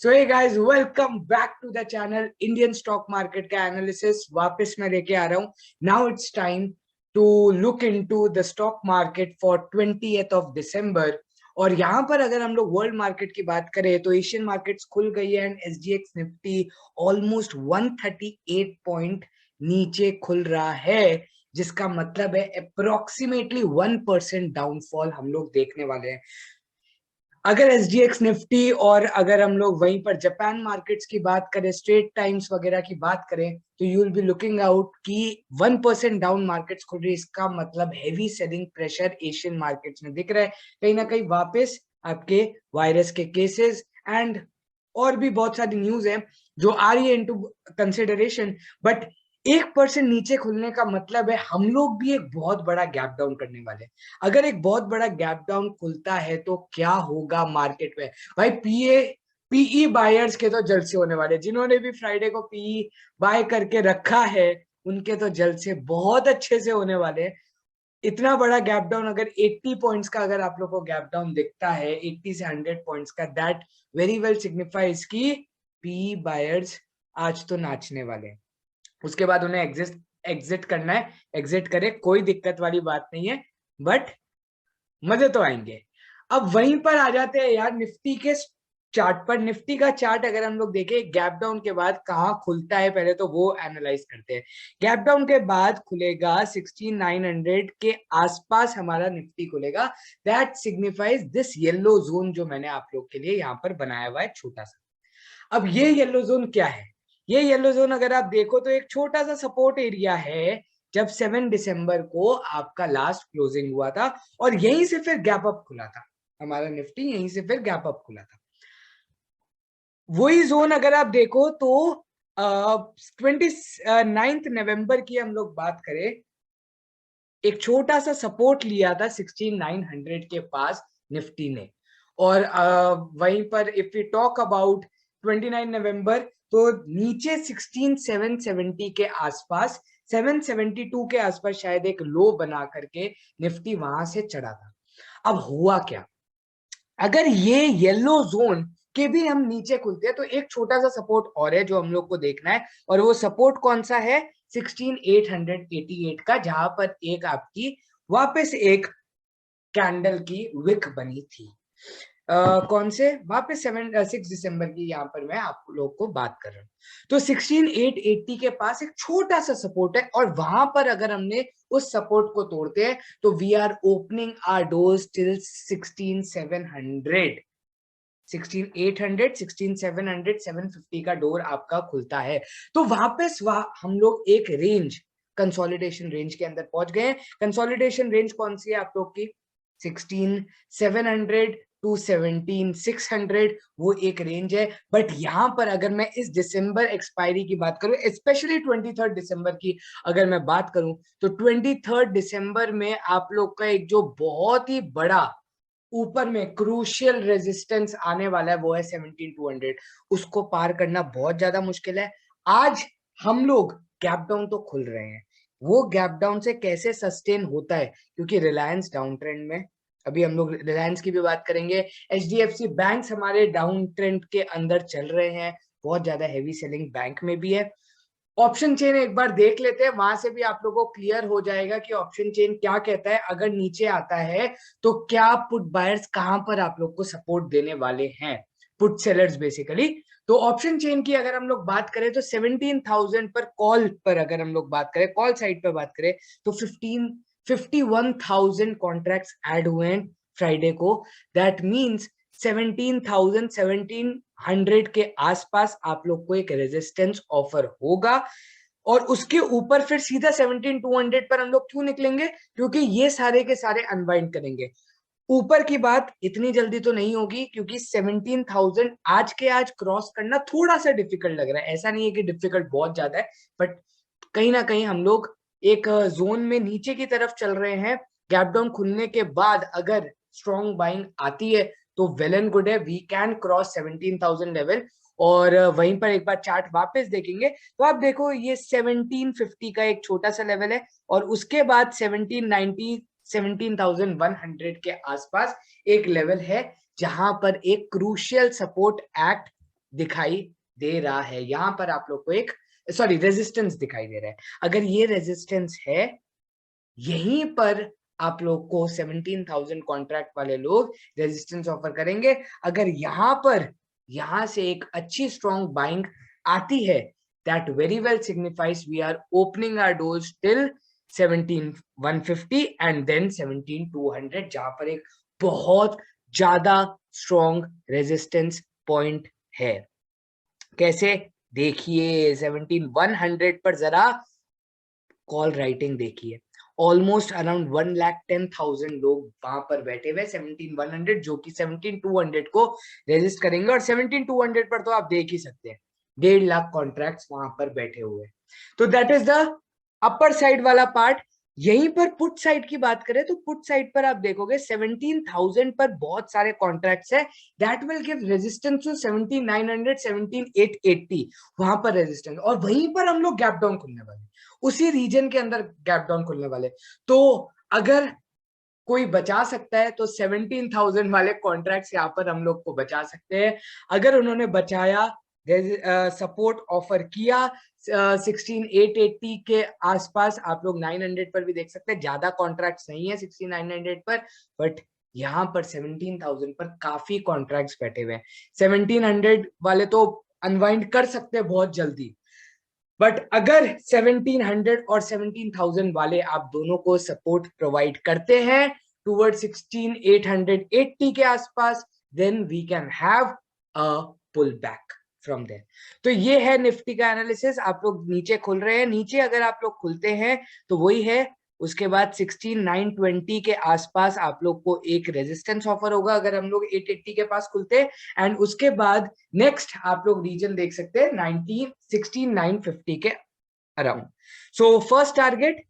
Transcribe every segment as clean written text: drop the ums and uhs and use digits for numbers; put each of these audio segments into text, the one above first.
So hey guys, welcome back to the channel. Indian stock market का analysis वापस मैं लेके आ रहा हूँ। Now it's time to look into the stock market for 20th of December. और यहाँ पर अगर हम लोग वर्ल्ड मार्केट की बात करें तो एशियन मार्केट्स खुल गई है and SGX Nifty almost 138 point नीचे खुल रहा है, जिसका मतलब है अप्रोक्सीमेटली 1% डाउनफॉल हम लोग देखने वाले हैं। अगर एसजीएक्स निफ्टी और अगर हम लोग वहीं पर जापान मार्केट्स की बात करें, स्ट्रेट टाइम्स वगैरह की बात करें, तो you will be looking out कि 1% डाउन मार्केट्स खुल रही है। इसका मतलब heavy selling pressure Asian markets में दिख रहा है। कहीं ना कहीं वापस आपके वायरस के केसेस एंड और भी बहुत सारी न्यूज है जो आ रही है इनटू कंसिडरेशन। बट 1% नीचे खुलने का मतलब है हम लोग भी एक बहुत बड़ा गैप डाउन करने वाले हैं। अगर एक बहुत बड़ा गैप डाउन खुलता है तो क्या होगा मार्केट में? भाई पीई बायर्स के तो जल्द से होने वाले, जिन्होंने भी फ्राइडे को पीई बाय करके रखा है उनके तो जल्द से बहुत अच्छे से होने वाले हैं। इतना बड़ा गैप डाउन, अगर 80 पॉइंट्स का अगर आप लोग को गैप डाउन दिखता है 80 से 100 पॉइंट्स का, दैट वेरी वेल सिग्निफाइज कि पीई बायर्स आज तो नाचने वाले हैं। उसके बाद उन्हें एग्जिट करना है, एग्जिट करे, कोई दिक्कत वाली बात नहीं है, बट मजे तो आएंगे। अब वहीं पर आ जाते हैं यार निफ्टी के चार्ट पर। निफ्टी का चार्ट अगर हम लोग देखें गैप डाउन के बाद कहाँ खुलता है, पहले तो वो एनालाइज करते हैं। गैप डाउन के बाद खुलेगा 16900 के आसपास हमारा निफ्टी खुलेगा। That signifies this yellow zone जो मैंने आप लोग के लिए यहाँ पर बनाया हुआ है छोटा सा। अब ये येलो जोन क्या है? ये येलो जोन अगर आप देखो तो एक छोटा सा सपोर्ट एरिया है। जब 7 दिसंबर को आपका लास्ट क्लोजिंग हुआ था और यहीं से फिर गैप अप खुला था हमारा निफ्टी, यहीं से फिर गैप अप खुला था। वही जोन अगर आप देखो तो 29 नवंबर की हम लोग बात करें, एक छोटा सा सपोर्ट लिया था 16900 के पास निफ्टी ने। और वहीं पर इफ यू टॉक अबाउट 29 नवंबर, तो नीचे 16770 के आसपास, 772 के आसपास शायद एक लो बना करके निफ्टी वहां से चढ़ा था। अब हुआ क्या? अगर ये येलो जोन के भी हम नीचे खुलते हैं तो एक छोटा सा सपोर्ट और है जो हम लोग को देखना है, और वो सपोर्ट कौन सा है? 16888 का, जहां पर एक आपकी वापस एक कैंडल की विक बनी थी। कौन से? वापस 6 दिसंबर की यहाँ पर मैं आप लोग को बात कर रहा हूँ। तो 16880 के पास एक छोटा सा सपोर्ट है, और वहां पर अगर हमने उस सपोर्ट को तोड़ते हैं तो we are opening our doors till 16700, 16800, 16700, 750 का डोर आपका खुलता है। तो वापस हम लोग एक रेंज, कंसोलिडेशन रेंज के अंदर पहुंच गए हैं। कंसोलिडेशन रेंज कौन सी है आप लोग की? 16700 टू 17600, वो एक रेंज है। बट यहां पर अगर मैं इस दिसंबर एक्सपायरी की बात करूं, स्पेशली 23 दिसंबर की अगर मैं बात करूं, तो 23 दिसंबर में आप लोग का एक जो बहुत ही बड़ा ऊपर में क्रूशियल रेजिस्टेंस आने वाला है वो है 17200। उसको पार करना बहुत ज्यादा मुश्किल है। आज हम लोग गैप डाउन तो खुल रहे हैं, वो गैप डाउन से कैसे सस्टेन होता है, क्योंकि रिलायंस डाउन ट्रेंड में, अभी हम लोग रिलायंस की भी बात करेंगे। एचडीएफसी बैंक्स हमारे डाउन ट्रेंड के अंदर चल रहे हैं, बहुत ज्यादा हैवी सेलिंग बैंक में भी है। ऑप्शन चेन एक बार देख लेते हैं, वहां से भी आप लोगों को क्लियर हो जाएगा कि ऑप्शन चेन क्या कहता है। अगर नीचे आता है तो क्या पुट बायर्स कहां पर आप लोग को सपोर्ट देने वाले हैं, पुट सेलर्स बेसिकली। तो ऑप्शन चेन की अगर हम लोग बात करें तो 17,000 पर कॉल पर अगर हम लोग बात करें, कॉल साइड पर बात करें, तो 51,000 कॉन्ट्रैक्ट्स ऐड हुए हैं फ्राइडे को। दैट मीन्स 17,000, 1700 के आसपास आप लोग को एक रेजिस्टेंस ऑफर होगा। और उसके ऊपर फिर सीधा 17,200 पर हम लोग क्यों निकलेंगे? क्योंकि ये सारे के सारे अनवाइंड करेंगे। ऊपर की बात इतनी जल्दी तो नहीं होगी, क्योंकि 17,000 आज के आज क्रॉस करना थोड़ा सा डिफिकल्ट लग रहा है। ऐसा नहीं है कि डिफिकल्ट बहुत ज्यादा है, बट कहीं ना कहीं हम लोग एक जोन में नीचे की तरफ चल रहे हैं। गैप डाउन खुलने के बाद अगर स्ट्रॉन्ग बाइंग आती है तो वेल एंड गुड है, वी कैन क्रॉस 17,000 लेवल। और वहीं पर एक बार चार्ट वापस देखेंगे तो आप देखो ये 1750 का एक छोटा सा लेवल है, और उसके बाद 1790, 17,100 के आसपास एक लेवल है जहां पर एक क्रूशियल सपोर्ट एक्ट दिखाई दे रहा है। यहाँ पर आप लोग को एक रेजिस्टेंस दिखाई दे रहा है। अगर ये रेजिस्टेंस है, यहीं पर आप लोग को 17,000 कॉन्ट्रैक्ट वाले लोग रेजिस्टेंस ऑफर करेंगे। अगर यहां से एक अच्छी स्ट्रॉन्ग बाइंग आती है, that very well signifies we are opening our doors till 17,150 and then 17,200, जहां पर एक बहुत ज्यादा स्ट्रॉन्ग रेजिस्टेंस पॉइंट है। कैसे? देखिए 17,100 पर जरा कॉल राइटिंग देखिए, ऑलमोस्ट अराउंड 1,10,000 लोग वहां पर बैठे हुए 17,100, जो कि 17,200 को रेजिस्ट करेंगे। और 17,200 पर तो आप देख ही सकते हैं 1.5 लाख कॉन्ट्रैक्ट्स वहां पर बैठे हुए। तो that is the upper side वाला पार्ट। यहीं पर पुट साइड की बात करें तो पुट साइड पर आप देखोगे 17,000 पर बहुत सारे कॉन्ट्रैक्ट्स है, that will give resistance to 17,900, 17,880, वहां पर रेजिस्टेंस, और वहीं पर हम लोग गैप डाउन खुलने वाले, उसी रीजन के अंदर गैप डाउन खुलने वाले। तो अगर कोई बचा सकता है तो 17,000 वाले कॉन्ट्रैक्ट्स यहाँ पर हम लोग को बचा सकते हैं। अगर उन्होंने बचाया, सपोर्ट ऑफर किया 16,880 के आसपास, आप लोग 900 पर भी देख सकते हैं, ज्यादा कॉन्ट्रैक्ट्स नहीं है 16,900 पर, बट यहाँ पर 17,000 पर काफी कॉन्ट्रैक्ट्स बैठे हुए हैं। 1700 वाले तो अनवाइंड कर सकते हैं बहुत जल्दी, बट अगर 1700 और 17,000 वाले आप दोनों को सपोर्ट प्रोवाइड करते हैं टूवर्ड 16,880 के आसपास, then we can have a pull back from there. तो ये है निफ्टी का एनालिसिस। आप लोग नीचे खुल रहे हैं, नीचे अगर आप लोग खुलते हैं तो वही है, उसके बाद 16,920 के आसपास आप लोग को एक रेजिस्टेंस ऑफर होगा अगर हम लोग 880 के पास खुलते हैं, एंड उसके बाद नेक्स्ट आप लोग रीजन देख सकते हैं 16,950 के अराउंड। सो फर्स्ट टारगेट,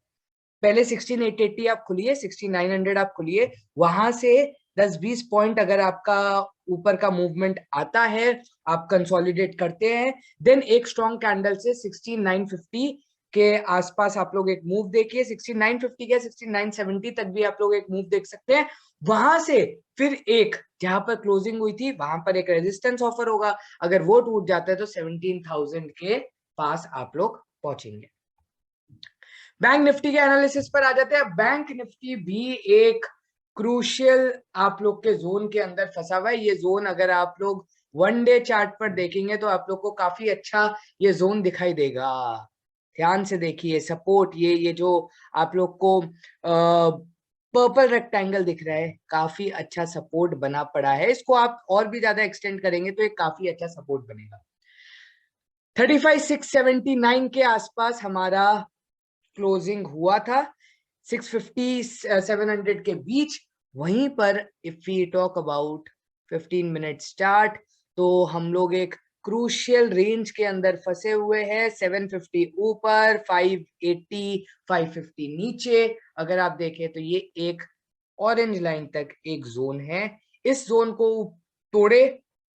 पहले 16,880 आप खुलिए, 16,900 आप खुलिए, वहां से 10-20 पॉइंट अगर आपका ऊपर का मूवमेंट आता है, आप कंसोलिडेट करते हैं, देन एक स्ट्रॉन्ग कैंडल से 16,950 के आसपास आप लोग एक मूव देखिए, 16,950 के 16,970 तक भी आप लोग एक मूव देख सकते हैं। वहां से फिर एक जहां पर क्लोजिंग हुई थी वहां पर एक रेजिस्टेंस ऑफर होगा, अगर वो टूट जाता है तो 17,000 के पास आप लोग पहुंचेंगे। बैंक निफ्टी के एनालिसिस पर आ जाते हैं। बैंक निफ्टी भी एक क्रूशियल आप लोग के जोन के अंदर फंसा हुआ है। ये जोन अगर आप लोग वन डे चार्ट पर देखेंगे तो आप लोग को काफी अच्छा ये जोन दिखाई देगा। ध्यान से देखिए सपोर्ट, ये जो आप लोग को पर्पल रेक्टेंगल दिख रहा है, काफी अच्छा सपोर्ट बना पड़ा है। इसको आप और भी ज्यादा एक्सटेंड करेंगे तो एक काफी अच्छा सपोर्ट बनेगा। 35,679 के आसपास हमारा क्लोजिंग हुआ था, 650-700 के बीच। वहीं पर if we talk about 15 minute chart, तो हम लोग एक क्रूशियल रेंज के अंदर फंसे हुए हैं, 750 ऊपर, 580 550 नीचे। अगर आप देखें तो ये एक ऑरेंज लाइन तक एक जोन है, इस जोन को तोड़े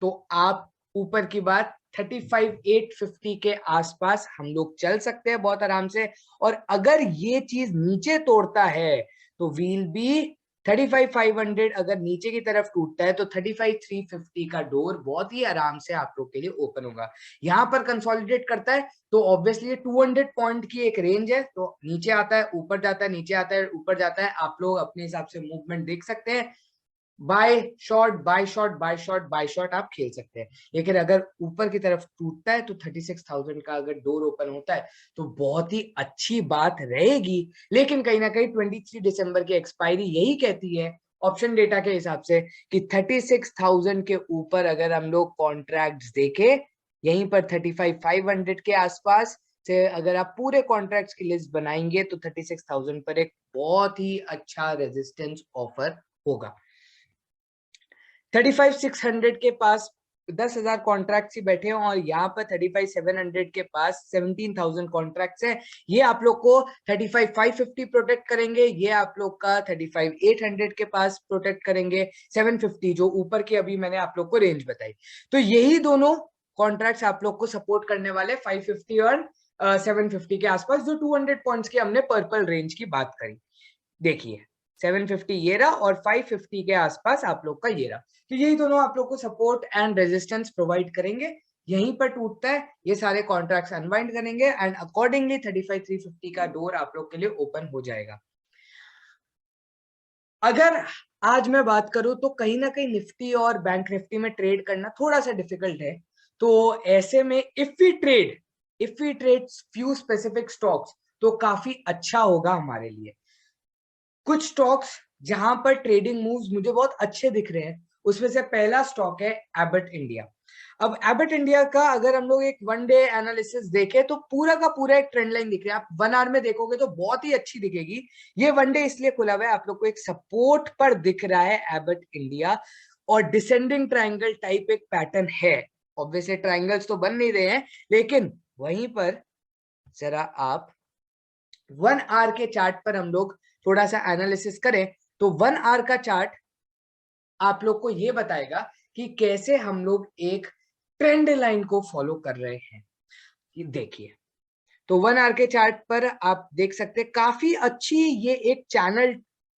तो आप ऊपर की बात 35,850 के आसपास हम लोग चल सकते हैं बहुत आराम से। और अगर ये चीज नीचे तोड़ता है तो वील बी 35,500, अगर नीचे की तरफ टूटता है तो 35,350 का डोर बहुत ही आराम से आप लोग के लिए ओपन होगा। यहां पर कंसोलिडेट करता है तो ऑब्वियसली 200 पॉइंट की एक रेंज है, तो नीचे आता है ऊपर जाता है, नीचे आता है ऊपर जाता है, आप लोग अपने हिसाब से मूवमेंट देख सकते हैं। Buy short buy short buy short buy short आप खेल सकते हैं। लेकिन अगर ऊपर की तरफ टूटता है तो 36,000 का अगर डोर ओपन होता है तो बहुत ही अच्छी बात रहेगी। लेकिन कहीं ना कहीं 23 दिसंबर की एक्सपायरी यही कहती है ऑप्शन डेटा के हिसाब से कि 36,000 के ऊपर अगर हम लोग कॉन्ट्रैक्ट्स देखें, यहीं पर 35,500 के आसपास से अगर आप पूरे कॉन्ट्रैक्ट्स की लिस्ट बनाएंगे तो 36,000 पर एक बहुत ही अच्छा रेजिस्टेंस ऑफर होगा। 35,600 के पास 10,000 कॉन्ट्रैक्ट्स ही बैठे हैं, और यहाँ पर 35,700 के पास 17,000 कॉन्ट्रैक्ट्स है। ये आप लोग को 35,550 प्रोटेक्ट करेंगे, ये आप लोग का 35,800 के पास प्रोटेक्ट करेंगे, 750 जो ऊपर की अभी मैंने आप लोग को रेंज बताई। तो यही दोनों कॉन्ट्रैक्ट्स आप लोग को सपोर्ट करने वाले 550 और 750 के आसपास, जो 200 पॉइंट्स की हमने पर्पल रेंज की बात करी। देखिए 750 ये रहा और 550 के आसपास आप लोग का ये रहा। तो यही दोनों आप लोग को सपोर्ट एंड रेजिस्टेंस प्रोवाइड करेंगे। यहीं पर टूटता है, ये सारे कॉन्ट्रैक्ट्स अनवाइंड करेंगे एंड अकॉर्डिंगली 35,350 का डोर आप लोग के लिए ओपन हो जाएगा। अगर आज मैं बात करूं तो कहीं ना कहीं निफ्टी और बैंक निफ्टी में ट्रेड करना थोड़ा सा डिफिकल्ट है। तो ऐसे में if we trade few specific stocks तो काफी अच्छा होगा हमारे लिए। कुछ स्टॉक्स जहां पर ट्रेडिंग मूव्स मुझे बहुत अच्छे दिख रहे हैं, उसमें से पहला स्टॉक है एबट इंडिया। अब एबट इंडिया का अगर हम लोग एक वन डे एनालिसिस देखें तो पूरा का पूरा एक ट्रेंड लाइन दिख रहा है। आप 1 आवर में देखोगे तो बहुत ही अच्छी दिखेगी। ये वन डे इसलिए खुला हुआ है, आप लोग को एक सपोर्ट पर दिख रहा है एबट इंडिया, और डिसेंडिंग ट्राइंगल टाइप एक पैटर्न है। ऑब्वियसली ट्राइंगल्स तो बन नहीं रहे हैं, लेकिन वहीं पर जरा आप 1 आवर के चार्ट पर हम लोग थोड़ा सा एनालिसिस करें तो 1 आवर का चार्ट आप लोग को ये बताएगा कि कैसे हम लोग एक ट्रेंड लाइन को फॉलो कर रहे हैं। ये देखिए, तो 1 आवर के चार्ट पर आप देख सकते हैं काफी अच्छी ये एक चैनल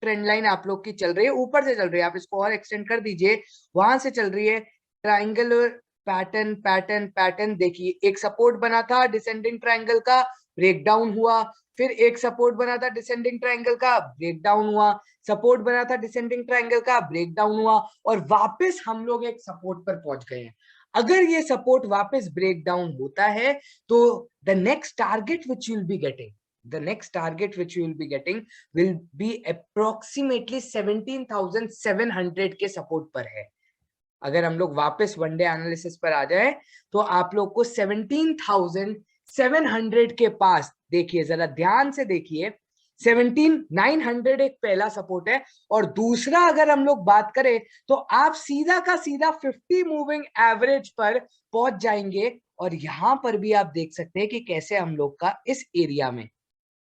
ट्रेंड लाइन आप लोग की चल रही है, ऊपर से चल रही है। आप इसको और एक्सटेंड कर दीजिए, वहां से चल रही है ट्राइंगुलर पैटर्न पैटर्न पैटर्न। देखिए, एक सपोर्ट बना था डिसेंडिंग ट्राइंगल का, ब्रेकडाउन हुआ, फिर एक सपोर्ट बना था डिसेंडिंग ट्राइंगल का, ब्रेकडाउन हुआ, सपोर्ट बना था डिसेंडिंग ट्राइंगल का, ब्रेकडाउन हुआ, और वापस हम लोग एक सपोर्ट पर पहुंच गए हैं। अगर ये सपोर्ट वापस ब्रेक डाउन होता है तो the next target which you will be getting, the next target which you will be getting will be approximately 17,700 के सपोर्ट पर है। अगर हम लोग वापस वन डे एनालिसिस पर आ जाए तो आप लोग को 17,700 के पास, देखिए जरा ध्यान से देखिए, 17,900 एक पहला सपोर्ट है, और दूसरा अगर हम लोग बात करें तो आप सीधा का सीधा 50 मूविंग एवरेज पर पहुंच जाएंगे। और यहां पर भी आप देख सकते हैं कि कैसे हम लोग का इस एरिया में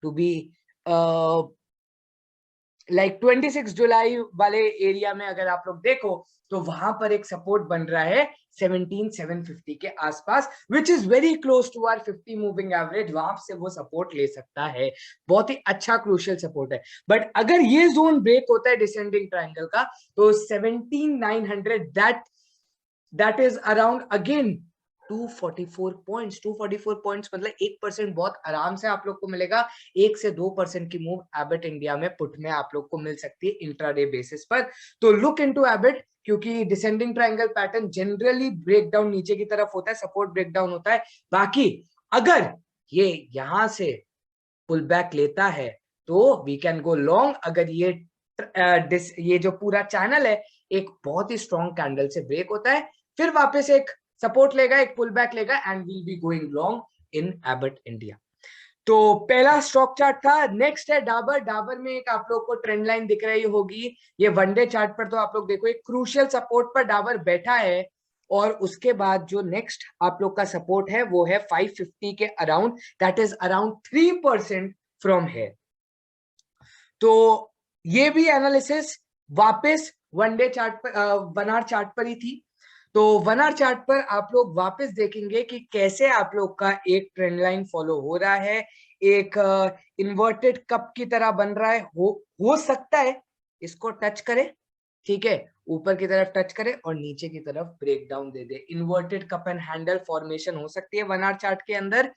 टू बी लाइक 26 जुलाई वाले एरिया में अगर आप लोग देखो तो वहां पर एक सपोर्ट बन रहा है 17,750 के आसपास, which is very close to our 50 moving average. वहां से वो सपोर्ट ले सकता है, बहुत ही अच्छा क्रूशियल सपोर्ट है। बट अगर ये जोन ब्रेक होता है डिसेंडिंग ट्राइंगल का तो 17,900 that is around again 244 points. 244 points मतलब 1% बहुत आराम से आप लोग को मिलेगा। 1 से 2% की मूव एबट इंडिया में पुट में आप लोग को मिल सकती है इंट्राडे बेसिस पर। तो लुक इनटू एबट, क्योंकि descending triangle pattern generally breakdown नीचे की तरफ होता है, सपोर्ट ब्रेकडाउन होता है। बाकी अगर ये यहां से पुल बैक लेता है तो वी कैन गो लॉन्ग। अगर ये जो पूरा चैनल है एक बहुत ही स्ट्रॉन्ग कैंडल से ब्रेक होता है, फिर वापस एक सपोर्ट लेगा, एक पुल बैक लेगा, and will be going long in Abbott India. तो पहला स्टॉक चार्ट था। नेक्स्ट है डाबर। डाबर में एक आप लोग को ट्रेंड लाइन दिख रही होगी, ये वनडे चार्ट पर तो आप लोग देखो एक क्रूशियल सपोर्ट पर डाबर बैठा है, और उसके बाद जो नेक्स्ट आप लोग का सपोर्ट है वो है 550 के around, that is around 3% from है। तो ये भी एनालिसिस वापस वनडे चार्ट पर 1 आवर चार्ट पर ही थी। तो 1 आवर चार्ट पर आप लोग वापस देखेंगे कि कैसे आप लोग का एक ट्रेंड लाइन फॉलो हो रहा है, एक इन्वर्टेड कप की तरह बन रहा है। हो सकता है इसको टच करे, ठीक है, ऊपर की तरफ टच करे और नीचे की तरफ ब्रेक डाउन दे दे। Inverted cup and handle formation हो सकती है 1 आवर चार्ट के अंदर,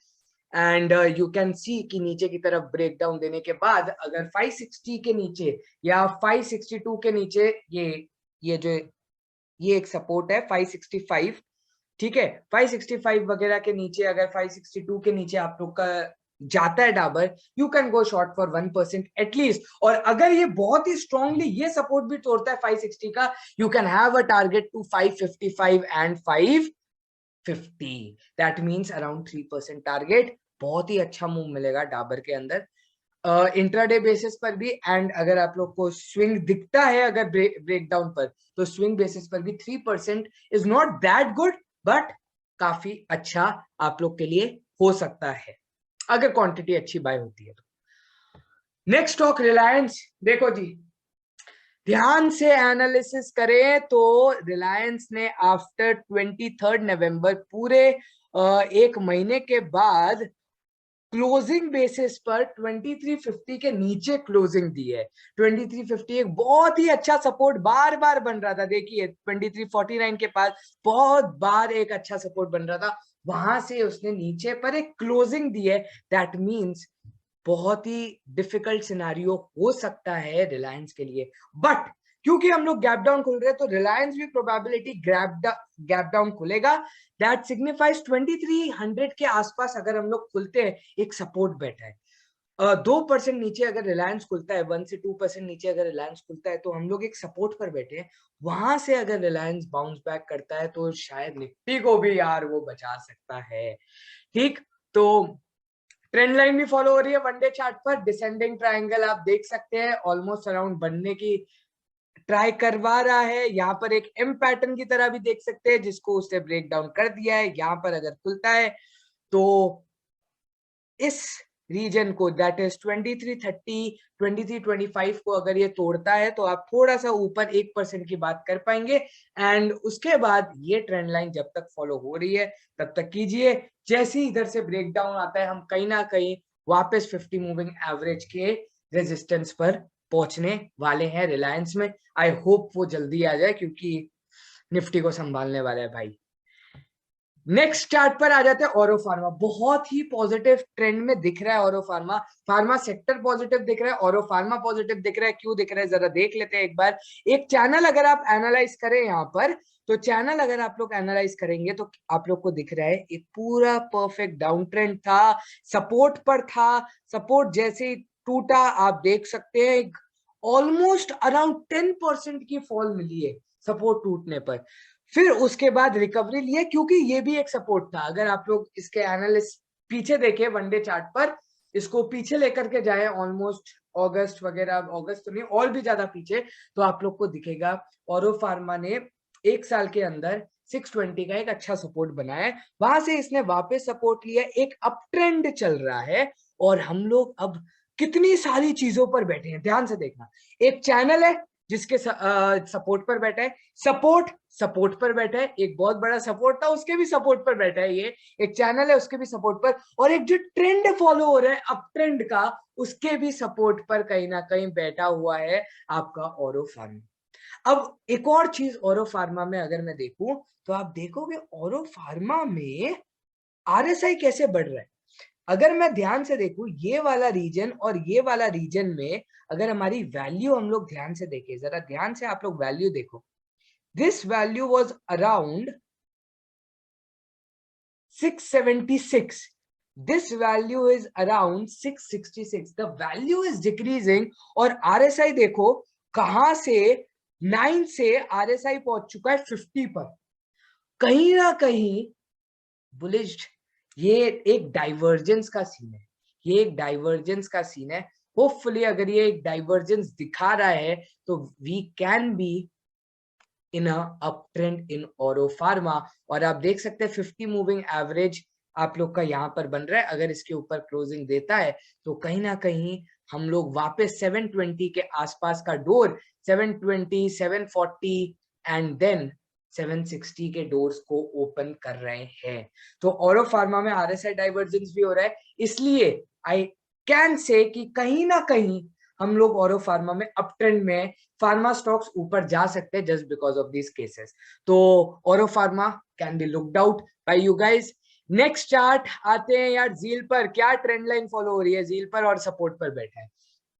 एंड यू कैन सी कि नीचे की तरफ ब्रेक डाउन देने के बाद अगर 560 के नीचे या 562 के नीचे ये जो ये एक सपोर्ट है 565, ठीक है, 565 वगैरह के नीचे अगर 562 के नीचे आप लोग का जाता है Dabur, you can go short for 1% at least. और अगर ये बहुत ही स्ट्रांगली ये सपोर्ट भी तोड़ता है 560 का, you can have a target to 555 and 550, that means around 3% target. बहुत ही अच्छा मूव मिलेगा डाबर के अंदर इंट्राडे बेसिस पर भी। एंड अगर आप लोग को स्विंग दिखता है अगर ब्रेकडाउन पर, तो स्विंग बेसिस पर भी 3% is not that good, but काफी अच्छा आप लोग के लिए हो सकता है अगर क्वांटिटी अच्छी बाय होती है तो। Next stock Reliance. देखो जी, ध्यान से एनालिसिस करें तो रिलायंस ने आफ्टर 23 नवंबर पूरे एक महीने के बाद क्लोजिंग बेसिस पर 2350 के नीचे क्लोजिंग दी है। 2350 एक बहुत ही अच्छा सपोर्ट बार बार बन रहा था, देखिए 2349 के पास बहुत बार एक अच्छा सपोर्ट बन रहा था, वहां से उसने नीचे पर एक क्लोजिंग दी है। दैट मीन्स बहुत ही डिफिकल्ट सिनारियो हो सकता है रिलायंस के लिए, बट क्योंकि हम लोग गैप डाउन खुल रहे हैं तो रिलायंस भी प्रोबेबिलिटी गैप डाउन खुलेगा। दैट सिग्निफाइज 2300 के आसपास अगर हम लोग खुलते हैं एक सपोर्ट बैठा है। 2% नीचे अगर रिलायंस खुलता है, 1 से 2% नीचे अगर रिलायंस खुलता है तो हम लोग एक सपोर्ट पर बैठे हैं। वहां से अगर रिलायंस बाउंस बैक करता है तो शायद निफ्टी को भी यार वो बचा सकता है। ठीक, तो ट्रेंड लाइन भी फॉलो हो रही है वनडे चार्ट पर, डिसेंडिंग ट्रायंगल आप देख सकते हैं ऑलमोस्ट अराउंड बनने की ट्राई करवा रहा है। यहाँ पर एक एम पैटर्न की तरह भी देख सकते हैं जिसको उसने ब्रेक डाउन कर दिया है। यहाँ पर अगर खुलता है तो इस रीजन को, दैट इज 2330 2325 को अगर ये तोड़ता है तो आप थोड़ा सा ऊपर 1% की बात कर पाएंगे। एंड उसके बाद ये ट्रेंड लाइन जब तक फॉलो हो रही है तब तक कीजिए। जैसे ही इधर से ब्रेक डाउन आता है हम कहीं ना कहीं वापस 50 मूविंग एवरेज के रेजिस्टेंस पर पहुंचने वाले हैं रिलायंस में। आई होप वो जल्दी आ जाए क्योंकि निफ्टी को संभालने वाला है भाई। नेक्स्ट चार्ट पर आ जाते हैं ऑरो फार्मा। बहुत ही पॉजिटिव ट्रेंड में दिख रहा है Auro pharma. Pharma sector positive दिख रहा है, ऑरो फार्मा पॉजिटिव दिख रहा है। क्यों दिख रहा है जरा देख लेते हैं एक बार। एक चैनल अगर आप एनालाइज करें यहाँ पर, तो चैनल अगर आप लोग एनालाइज करेंगे तो आप लोग को दिख रहा है एक पूरा परफेक्ट डाउन ट्रेंड था, सपोर्ट पर था। सपोर्ट जैसे ही टूटा आप देख सकते हैं ऑलमोस्ट अराउंड 10% की फॉल मिली है सपोर्ट टूटने पर। फिर उसके बाद रिकवरी लिए क्योंकि ये भी एक सपोर्ट था। अगर आप लोग इसके एनालिस्ट पीछे देखे वनडे चार्ट पर, इसको पीछे लेकर के जाए ऑलमोस्ट अगस्त वगैरह, अगस्त तो नहीं और भी ज्यादा पीछे, तो आप लोग को दिखेगा ऑरो फार्मा ने एक साल के अंदर 620 का एक अच्छा सपोर्ट बनाया है। वहां से इसने वापस सपोर्ट लिया, एक अप ट्रेंड चल रहा है। और हम लोग अब कितनी सारी चीजों पर बैठे हैं, ध्यान से देखना। एक चैनल है जिसके सपोर्ट पर बैठा है, सपोर्ट पर बैठा है, एक बहुत बड़ा सपोर्ट था उसके भी सपोर्ट पर बैठा है, ये एक चैनल है उसके भी सपोर्ट पर, और एक जो ट्रेंड फॉलो हो रहा है अप ट्रेंड का उसके भी सपोर्ट पर कहीं ना कहीं बैठा हुआ है आपका ऑरो फार्मा। अब एक और चीज ऑरो फार्मा में अगर मैं देखूं तो आप देखोगे ऑरो फार्मा में आरएसआई कैसे बढ़ रहा है। अगर मैं ध्यान से देखूं ये वाला रीजन और ये वाला रीजन में अगर हमारी वैल्यू हम लोग ध्यान से देखें, जरा ध्यान से आप लोग वैल्यू देखो, this value was around 676, this value is around 666, the value is decreasing। और RSI देखो कहां से 9 से RSI पहुंच चुका है 50 पर, कहीं ना कहीं बुलिश। ये एक डाइवर्जेंस का सीन है, ये एक डाइवर्जेंस का सीन है। होपफुली अगर ये एक डाइवर्जेंस दिखा रहा है तो we can be in up trend in Auro Pharma. और आप देख सकते हैं 50 मूविंग एवरेज आप लोग का यहाँ पर बन रहा है। अगर इसके ऊपर क्लोजिंग देता है तो कहीं ना कहीं हम लोग वापस 720 के आसपास का डोर, 720 740 एंड देन 760 के डोर्स को ओपन कर रहे हैं। तो ऑरो फार्मा में आरएसआई डाइवर्जेंस भी हो रहा है, इसलिए आई कैन से कि कहीं ना कहीं हम लोग ऑरो फार्मा में अप ट्रेंड में, फार्मा स्टॉक्स ऊपर जा सकते हैं just because of this cases. तो Auro pharma can be looked out by you guys. Next chart आते हैं यार जील पर। क्या ट्रेंड लाइन फॉलो हो रही है जील पर और सपोर्ट पर बैठा है।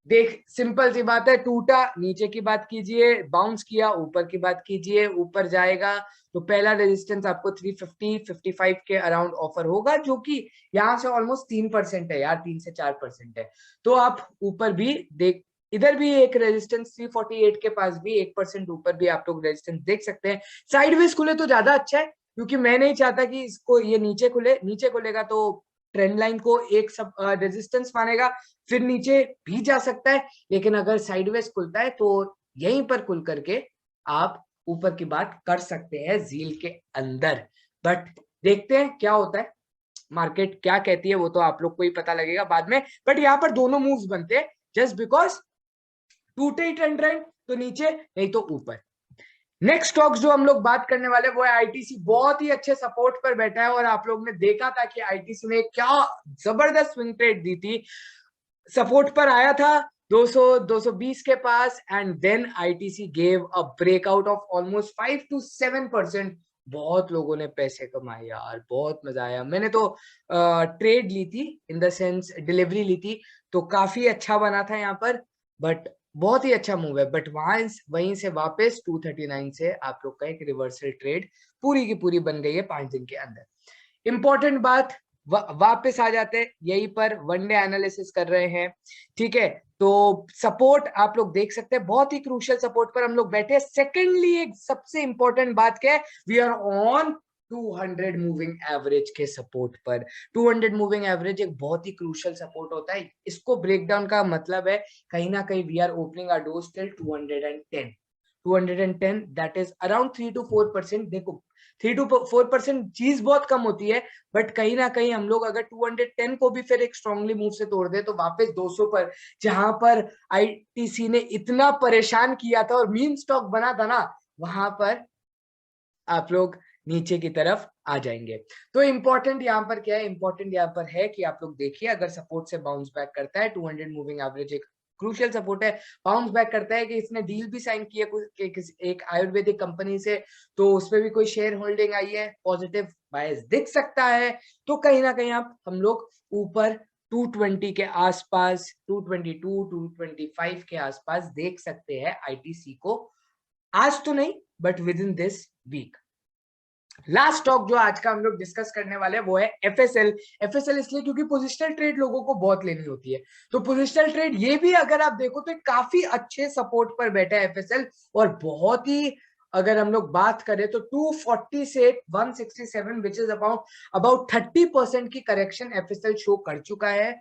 देख सिंपल सी बात है, टूटा नीचे की बात कीजिए, बाउंस किया ऊपर की बात कीजिए, ऊपर जाएगा तो पहला रेजिस्टेंस आपको 350 55 के अराउंड ऑफर होगा, जो कि यहाँ से ऑलमोस्ट 3% है यार, 3 से 4% है। तो आप ऊपर भी देख, इधर भी एक रेजिस्टेंस 348 के पास भी 1% ऊपर भी आप लोग रेजिस्टेंस देख सकते हैं। साइडवेज खुले तो ज्यादा अच्छा है क्योंकि मैं नहीं चाहता कि इसको ये नीचे खुले, नीचे खुलेगा तो ट्रेंड लाइन को एक सब रेजिस्टेंस मानेगा, फिर नीचे भी जा सकता है। लेकिन अगर साइडवेज खुलता है तो यहीं पर खुल करके आप ऊपर की बात कर सकते हैं झील के अंदर। बट देखते हैं क्या होता है, मार्केट क्या कहती है वो तो आप लोग को ही पता लगेगा बाद में। बट यहाँ पर दोनों मूव्स बनते हैं जस्ट बिकॉज टूटे ही ट्रेंड लाइन तो नीचे नहीं तो ऊपर। नेक्स्ट स्टॉक्स जो हम लोग बात करने वाले वो है आईटीसी। बहुत ही अच्छे सपोर्ट पर बैठा है और आप लोग ने देखा था कि आईटीसी ने क्या जबरदस्त स्विंग ट्रेड दी थी। सपोर्ट पर आया था 200 220 के पास and then ITC gave a breakout of almost 5 to 7%। बहुत लोगों ने पैसे कमाए यार, बहुत मजा आया। मैंने तो ट्रेड ली थी, इन द सेंस डिलीवरी ली थी, तो काफी अच्छा बना था यहाँ पर। बट बहुत ही अच्छा मूव है। बट वहीं से वापस 239 से आप लोग का एक रिवर्सल ट्रेड पूरी की पूरी बन गई है 5 दिन के अंदर। इंपॉर्टेंट बात, वापस आ जाते हैं यहीं पर, वनडे एनालिसिस कर रहे हैं, ठीक है। तो सपोर्ट आप लोग देख सकते हैं, बहुत ही क्रूशियल सपोर्ट पर हम लोग बैठे हैं। सेकेंडली एक सबसे इंपॉर्टेंट बात क्या है, we are on 200 moving average के सपोर्ट पर। 200 मूविंग एवरेज एक बहुत ही क्रूशियल सपोर्ट होता है। इसको ब्रेक डाउन का मतलब है कहीं ना कहीं we are opening our doors till 210। 210 that is around 3 to 4%। देखो 3 to 4% चीज बहुत कम होती है, बट कहीं ना कहीं हम लोग अगर 210 को भी फिर एक स्ट्रांगली मूव से तोड़ दे तो वापस 200 पर, जहां पर आईटीसी ने इतना परेशान किया था और मीम स्टॉक बना था ना, वहां पर आप लोग नीचे की तरफ आ जाएंगे। तो इंपॉर्टेंट यहाँ पर क्या है, इंपॉर्टेंट यहाँ पर है कि आप लोग देखिए अगर सपोर्ट से बाउंस बैक करता है, 200 मूविंग एवरेज एक क्रूशियल सपोर्ट है, बाउंस बैक करता है कि इसने डील भी साइन की है एक आयुर्वेदिक कंपनी से, तो उसमें भी कोई शेयर होल्डिंग आई है, पॉजिटिव बायस दिख सकता है, तो कहीं ना कहीं आप हम लोग ऊपर 220 के आसपास, 222 225 के आसपास देख सकते हैं आईटीसी को। आज तो नहीं, but within this week. Last stock जो आज का हम लोग डिस्कस करने वाले हैं वो है एफएसएल। एफएसएल इसलिए क्योंकि पोजिशनल ट्रेड लोगों को बहुत लेनी होती है, तो पोजिशनल ट्रेड ये भी अगर आप देखो तो काफी अच्छे सपोर्ट पर बैठा है एफएसएल। और बहुत ही, अगर हम लोग बात करें तो 240 से 167 विच इज अबाउट 30% की करेक्शन एफएसएल शो कर चुका है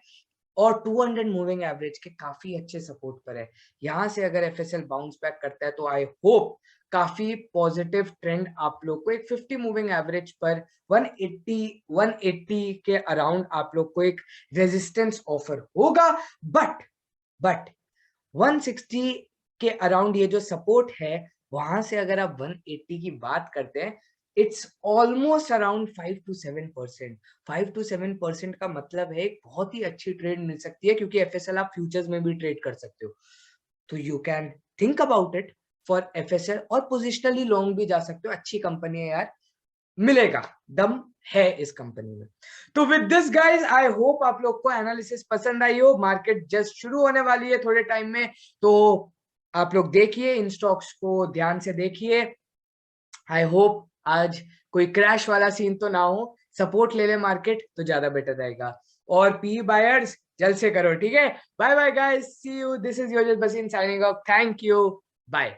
और 200 मूविंग एवरेज के काफी अच्छे सपोर्ट पर है। यहां से अगर एफएसएल बाउंस बैक करता है तो आई होप काफी पॉजिटिव ट्रेंड आप लोग को एक 50 मूविंग एवरेज पर 180 के अराउंड आप लोग को एक रेजिस्टेंस ऑफर होगा। बट 160 के अराउंड ये जो सपोर्ट है, वहां से अगर आप 180 की बात करते हैं, it's almost around 5 to 7%। 5 to 7% का मतलब है एक बहुत ही अच्छी ट्रेड मिल सकती है, क्योंकि एफएसएल आप फ्यूचर्स में भी ट्रेड कर सकते हो। तो you can think about it for FSL, और पोजिशनली लॉन्ग भी जा सकते हो। अच्छी कंपनी है यार, मिलेगा, दम है इस कंपनी में। तो with this guys I hope आप लोग को एनालिसिस पसंद आई हो। मार्केट जस्ट शुरू होने वाली है थोड़े टाइम में, तो आप लोग देखिए, इन स्टॉक्स को ध्यान से देखिए। आई होप आज कोई क्रैश वाला सीन तो ना हो, सपोर्ट ले ले मार्केट तो ज्यादा बेटर रहेगा। और पी बायर्स जल्द से करो, ठीक है। Bye bye guys, see you, this is Yojesh Baseen signing off, thank you, bye.